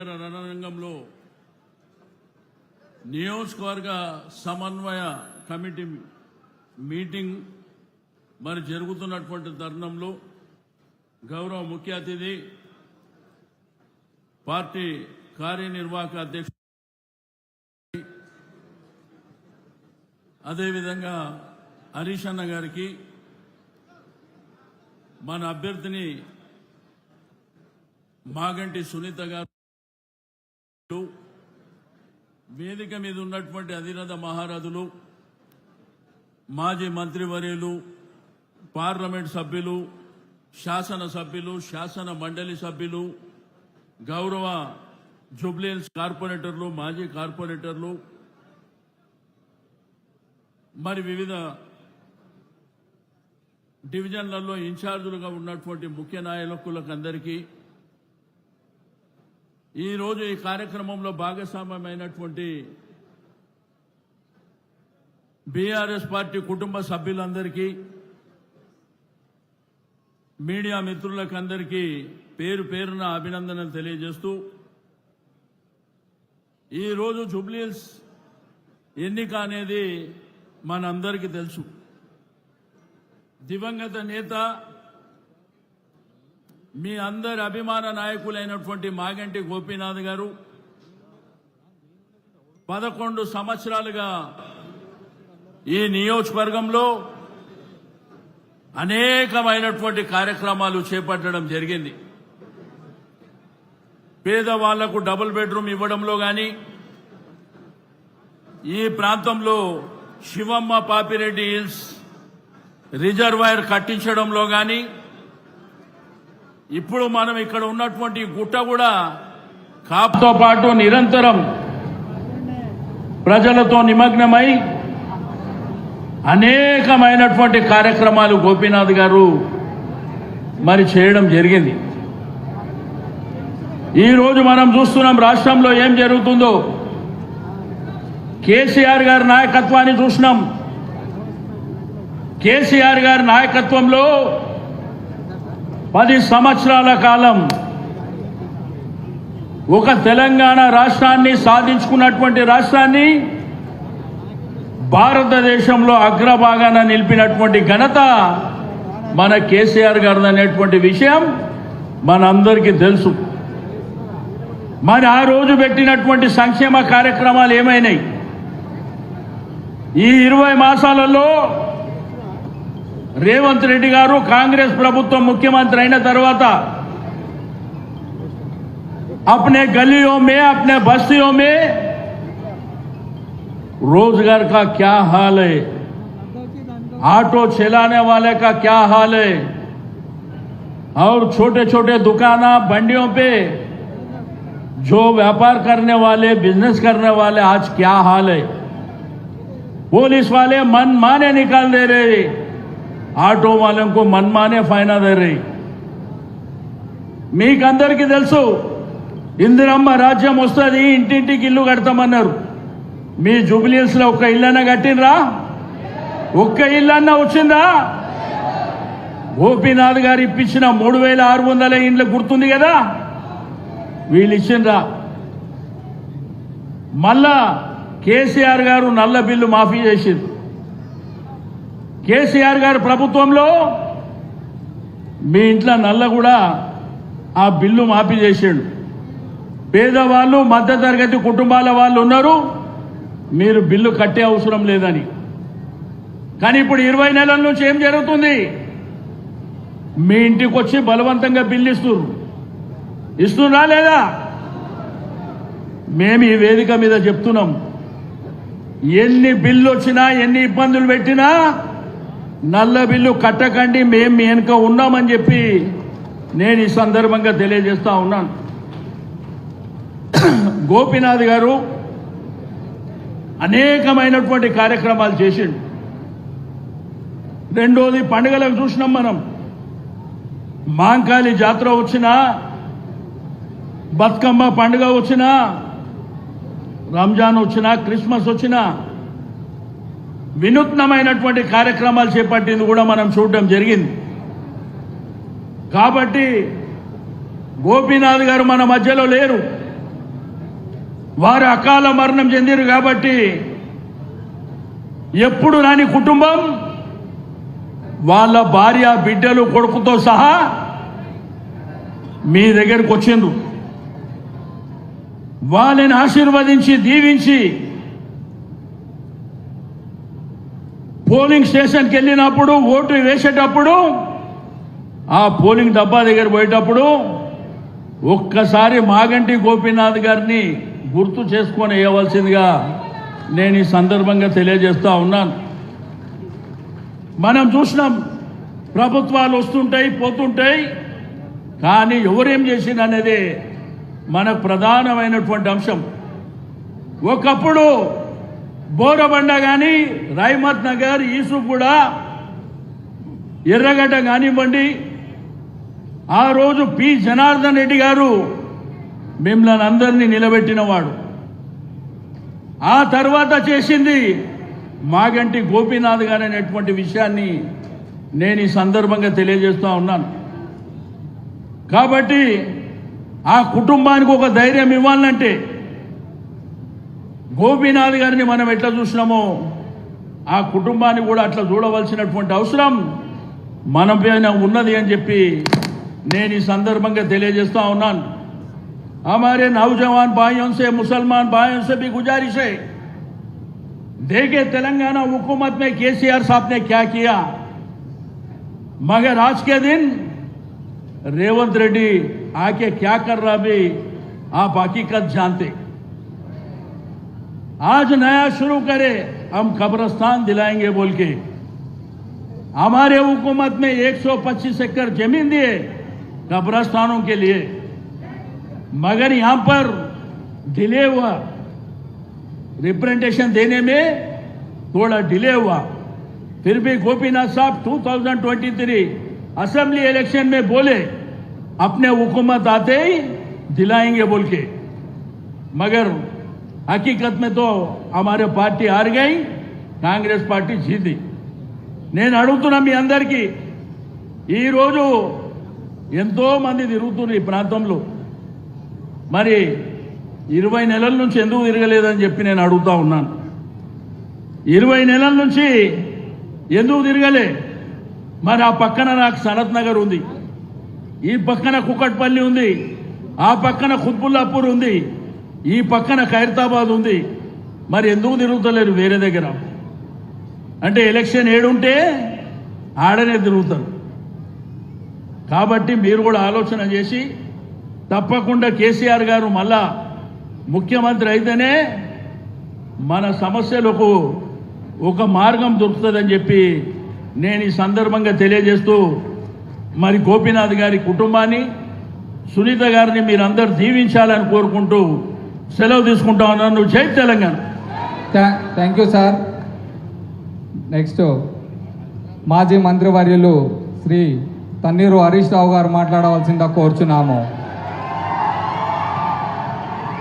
రణరంగంలో నియోజకవర్గ సమన్వయ committee meeting మరి జరుగుతున్నటువంటి తరుణంలో గౌరవ ముఖ్య అతిథి పార్టీ కార్యనిర్వాహక అధ్యక్షుడు అదేవిధంగా హరీష్ అన్న గారికి మన అభ్యర్థిని మాగంటి సునీత గారు వేదిక మీద ఉన్నటువంటి అధిరథ మహారథులు మాజీ మంత్రివర్యులు పార్లమెంట్ సభ్యులు శాసన సభ్యులు శాసన మండలి సభ్యులు గౌరవ జూబ్లీహిల్స్ కార్పొరేటర్లు మాజీ కార్పొరేటర్లు మరి వివిధ డివిజన్లలో ఇన్ఛార్జీలుగా ఉన్నటువంటి ముఖ్య నాయకులకు అందరికీ ఈరోజు ఈ కార్యక్రమంలో భాగస్వామ్యమైనటువంటి బీఆర్ఎస్ పార్టీ కుటుంబ సభ్యులందరికీ మీడియా మిత్రులకు అందరికీ పేరు పేరున అభినందనలు తెలియజేస్తూ ఈరోజు జూబ్లీహిల్స్ ఎన్నిక అనేది మనందరికీ తెలుసు. దివంగత నేత మీ అందరి అభిమాన నాయకులైనటువంటి మాగంటి గోపీనాథ్ గారు 11 సంవత్సరాలుగా ఈ నియోజకవర్గంలో అనేకమైనటువంటి కార్యక్రమాలు చేపట్టడం జరిగింది. పేదవాళ్లకు డబుల్ బెడ్రూమ్ ఇవ్వడంలో గాని, ఈ ప్రాంతంలో శివమ్మ పాపిరెడ్డి హిల్స్ రిజర్వాయర్ కట్టించడంలో గాని, ఇప్పుడు మనం ఇక్కడ ఉన్నటువంటి గుట్ట కూడా కాపుతో పాటు నిరంతరం ప్రజలతో నిమగ్నమై అనేకమైనటువంటి కార్యక్రమాలు గోపీనాథ్ గారు మరి చేయడం జరిగింది. ఈరోజు మనం చూస్తున్నాం రాష్ట్రంలో ఏం జరుగుతుందో. కేసీఆర్ గారి నాయకత్వాన్ని చూసినాం. కేసీఆర్ గారి నాయకత్వంలో 10 సంవత్సరాల కాలం ఒక తెలంగాణ రాష్ట్రాన్ని సాధించుకున్నటువంటి రాష్ట్రాన్ని భారతదేశంలో అగ్రభాగాన నిలిపినటువంటి ఘనత మన కేసీఆర్ గారు అనేటువంటి విషయం మనందరికీ తెలుసు. మరి ఆ రోజు పెట్టినటువంటి సంక్షేమ కార్యక్రమాలు ఏమైనాయి? ఈ 20 మాసాలలో రేవంత్ రెడ్డి గారు కాంగ్రెస్ ప్రభుత్వం ముఖ్యమంత్రి అయిన తర్వాత अपने गलियों में अपने बस्तियों में रोजगार का क्या हाल है, ऑटो चलाने वाले का क्या हाल है, और छोटे छोटे दुकाना बंडियों पे जो व्यापार करने वाले बिजनेस करने वाले आज क्या हाल है. पुलिस वाले मनमाने निकाल दे रहे, ऑटो वालों को मनमाने फाइना दे रहे. మీకు అందరికీ తెలుసు ఇందిరమ్మ రాజ్యం వస్తుంది, ఇంటింటికి ఇల్లు కడతామన్నారు. మీ జూబ్లీహిల్స్ లో ఒక్క ఇల్లన్నా కట్టినరా? ఒక్క ఇల్లన్నా వచ్చిందా? గోపీనాథ్ గారు ఇప్పించిన 3600 ఇండ్లు గుర్తుంది కదా, వీళ్ళు ఇచ్చిండ్రా? మళ్ళా కేసీఆర్ గారు నల్ల బిల్లు మాఫీ చేసింది. కేసీఆర్ గారి ప్రభుత్వంలో మీ ఇంట్లో నల్ల కూడా ఆ బిల్లు మాఫీ చేసాడు. పేదవాళ్ళు మధ్యతరగతి కుటుంబాల వాళ్ళు ఉన్నారు, మీరు బిల్లు కట్టే అవసరం లేదని. కానీ ఇప్పుడు 20 నెలల నుంచి ఏం జరుగుతుంది? మీ ఇంటికి వచ్చి బలవంతంగా బిల్లు ఇస్తున్నా లేదా? మేము ఈ వేదిక మీద చెప్తున్నాం, ఎన్ని బిల్లు వచ్చినా ఎన్ని ఇబ్బందులు పెట్టినా నల్ల బిల్లు కట్టకండి, మేము మీ వెనుక ఉన్నామని చెప్పి నేను ఈ సందర్భంగా తెలియజేస్తా ఉన్నాను. గోపీనాథ్ గారు అనేకమైనటువంటి కార్యక్రమాలు చేసిండు. రెండోది పండుగలకు చూసినాం మనం. మాంకాళి జాతర వచ్చినా, బతుకమ్మ పండుగ వచ్చినా, రంజాన్ వచ్చినా, క్రిస్మస్ వచ్చినా వినూత్నమైనటువంటి కార్యక్రమాలు చేపట్టింది కూడా మనం చూడడం జరిగింది. కాబట్టి గోపీనాథ్ గారు మన మధ్యలో లేరు. వారు అకాల మరణం చెందిరు కాబట్టి ఎప్పుడు రాని కుటుంబం వాళ్ళ భార్య బిడ్డలు కొడుకుతో సహా మీ దగ్గరకు వచ్చిండ్రు. వాళ్ళని ఆశీర్వదించి దీవించి పోలింగ్ స్టేషన్కి వెళ్ళినప్పుడు ఓటు వేసేటప్పుడు ఆ పోలింగ్ డబ్బా దగ్గర పోయేటప్పుడు ఒక్కసారి మాగంటి గోపీనాథ్ గారిని గుర్తు చేసుకొని వేయవలసిందిగా నేను ఈ సందర్భంగా తెలియజేస్తా ఉన్నాను. మనం చూసినాం, ప్రభుత్వాలు వస్తుంటాయి పోతుంటాయి, కానీ ఎవరేం చేసింది అనేది మనకు ప్రధానమైనటువంటి అంశం. ఒకప్పుడు బోరబండ కానీ రాయమత్ నగర్ ఈసుగూడ ఎర్రగడ్డ కానివ్వండి, ఆ రోజు పి జనార్దన్ రెడ్డి గారు మిమ్మల్ని అందరినీ నిలబెట్టినవాడు. ఆ తర్వాత చేసింది మాగంటి గోపీనాథ్ గారు అనేటువంటి విషయాన్ని నేను ఈ సందర్భంగా తెలియజేస్తూ ఉన్నాను. కాబట్టి ఆ కుటుంబానికి ఒక ధైర్యం ఇవ్వాలంటే గోపీనాథ్ గారిని మనం ఎట్లా చూసినామో ఆ కుటుంబాన్ని కూడా అట్లా చూడవలసినటువంటి అవసరం మన పైన ఉన్నది అని చెప్పి నేను ఈ సందర్భంగా తెలియజేస్తా ఉన్నాను. हमारे नौजवान भाइयों से, मुसलमान भाइयों से भी गुजारिश है, देखे तेलंगाना हुकूमत में केसीआर साहब ने क्या किया, मगर आज के दिन रेवंत रेड्डी आके क्या कर रहा भी आप हकीकत जानते। आज नया शुरू करे, हम कब्रिस्तान दिलाएंगे बोल के हमारे हुकूमत में 125 एकड़ जमीन दिए कब्रिस्तानों के लिए, मगर यहां पर डिले हुआ, रिप्रेजेंटेशन देने में थोड़ा डिले हुआ। फिर भी गोपीनाथ साहब 2023 असेंबली इलेक्शन में बोले अपने हुकूमत आते ही दिलाएंगे बोल के, मगर हकीकत में तो हमारे पार्टी हार गई, कांग्रेस पार्टी जीती। నేను అడుగుతున్నా మీ అందరికీ, ఈరోజు ఎంతో మంది తిరుగుతున్నారు ఈ ప్రాంతంలో, మరి 20 నెలల నుంచి ఎందుకు తిరగలేదని చెప్పి నేను అడుగుతా ఉన్నాను. 20 నెలల నుంచి ఎందుకు తిరగలే? మరి ఆ పక్కన నాకు సనత్ నగర్ ఉంది, ఈ పక్కన కుకట్పల్లి ఉంది, ఆ పక్కన ఖుత్బుల్లాపూర్ ఉంది, ఈ పక్కన ఖైరతాబాద్ ఉంది, మరి ఎందుకు తిరుగుతలేరు వేరే దగ్గర? అంటే ఎలక్షన్ ఏడుంటే ఆడనే తిరుగుతారు. కాబట్టి మీరు కూడా ఆలోచన చేసి తప్పకుండా కేసీఆర్ గారు మళ్ళా ముఖ్యమంత్రి అయితేనే మన సమస్యలకు ఒక మార్గం దొరుకుతుందని చెప్పి నేను ఈ సందర్భంగా తెలియజేస్తూ, మరి గోపీనాథ్ గారి కుటుంబాన్ని, సునీత గారిని మీరందరూ దీవించాలని కోరుకుంటూ సెలవు తీసుకుంటా ఉన్నాను. జై Telangana. Thank you sir. Next మాజీ మంత్రివర్యులు శ్రీ తన్నీరు హరీష్ రావు గారు మాట్లాడవలసిందిగా కోరుచున్నాము.